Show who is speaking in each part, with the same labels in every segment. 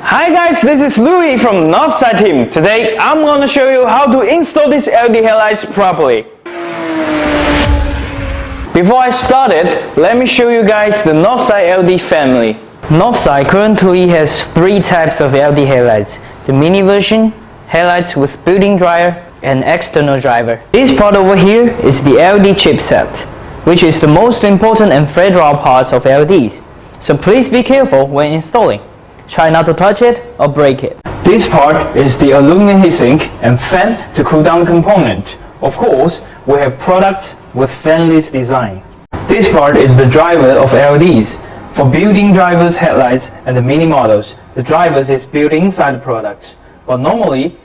Speaker 1: Hi guys, this is Louis from Novsight team. Today I'm going to show you how to install these LED headlights properly. Before I start it, let me show you guys the Novsight LED family. Novsight currently has 3 types of LED headlights: the mini version, headlights with built-in dryer, and external driver. This part over here is the LED chipset, which is the most important and fragile parts of LEDs. So please be careful when installing. Try not to touch it or break it. This part is the aluminum heatsink and fan to cool down component. Of course, we have products with fanless design. This part is the driver of LEDs. For built-in drivers, headlights, and the mini models, the drivers is built inside the products. But normally,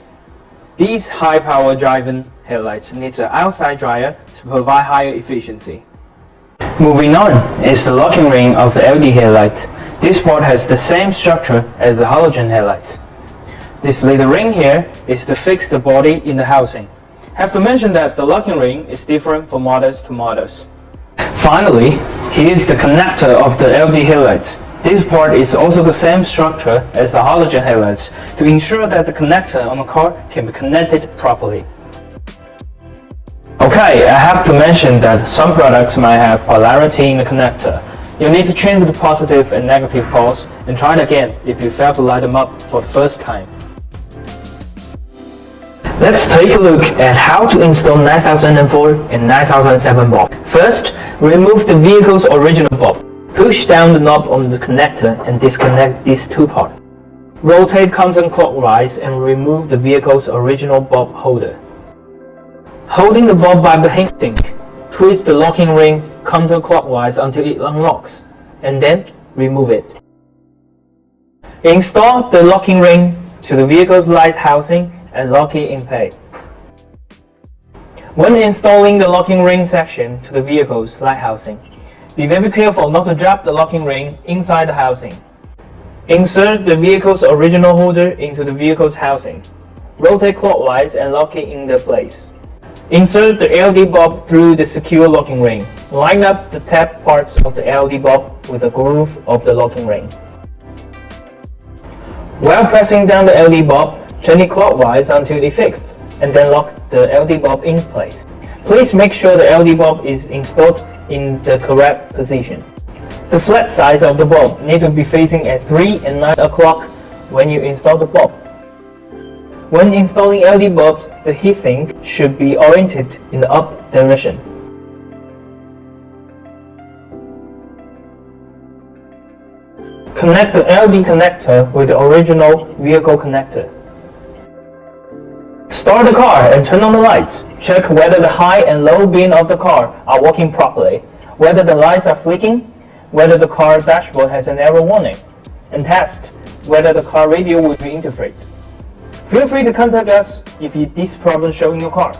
Speaker 1: these high-power driven headlights need an outside dryer to provide higher efficiency. Moving on is the locking ring of the LED headlight. This part has the same structure as the halogen headlights. This little ring here is to fix the body in the housing. Have to mention that the locking ring is different from models to models. Finally, here is the connector of the LED headlights. This part is also the same structure as the halogen headlights to ensure that the connector on the car can be connected properly. Okay, I have to mention that some products might have polarity in the connector. You need to change the positive and negative poles and try it again if you fail to light them up for the first time. Let's take a look at how to install 9004 and 9007 bulb. First, remove the vehicle's original bulb. Push down the knob on the connector and disconnect these 2 parts. Rotate counterclockwise and remove the vehicle's original bulb holder. Holding the bulb by the heatsink, twist the locking ring counterclockwise until it unlocks, and then remove it. Install the locking ring to the vehicle's light housing and lock it in place. When installing the locking ring section to the vehicle's light housing, be very careful not to drop the locking ring inside the housing. Insert the vehicle's original holder into the vehicle's housing. Rotate clockwise and lock it in place. Insert the LED bulb through the secure locking ring. Line up the tap parts of the LED bulb with the groove of the locking ring. While pressing down the LED bulb, turn it clockwise until it is fixed, and then lock the LED bulb in place. Please make sure the LED bulb is installed in the correct position. The flat sides of the bulb need to be facing at 3 and 9 o'clock when you install the bulb. When installing LED bulbs, the heatsink should be oriented in the up direction. Connect the LED connector with the original vehicle connector. Start the car and turn on the lights. Check whether the high and low beam of the car are working properly, whether the lights are flicking, whether the car dashboard has an error warning, and test whether the car radio will be interfered. Feel free to contact us if this problem shows in your car.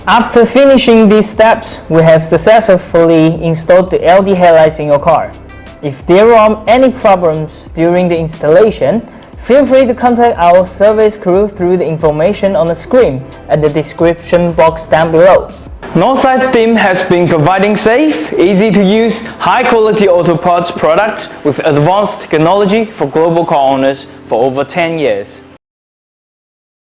Speaker 1: After finishing these steps, we have successfully installed the LED headlights in your car. If there are any problems during the installation, feel free to contact our service crew through the information on the screen and the description box down below. Novsight team has been providing safe, easy to use, high quality auto parts products with advanced technology for global car owners for over 10 years.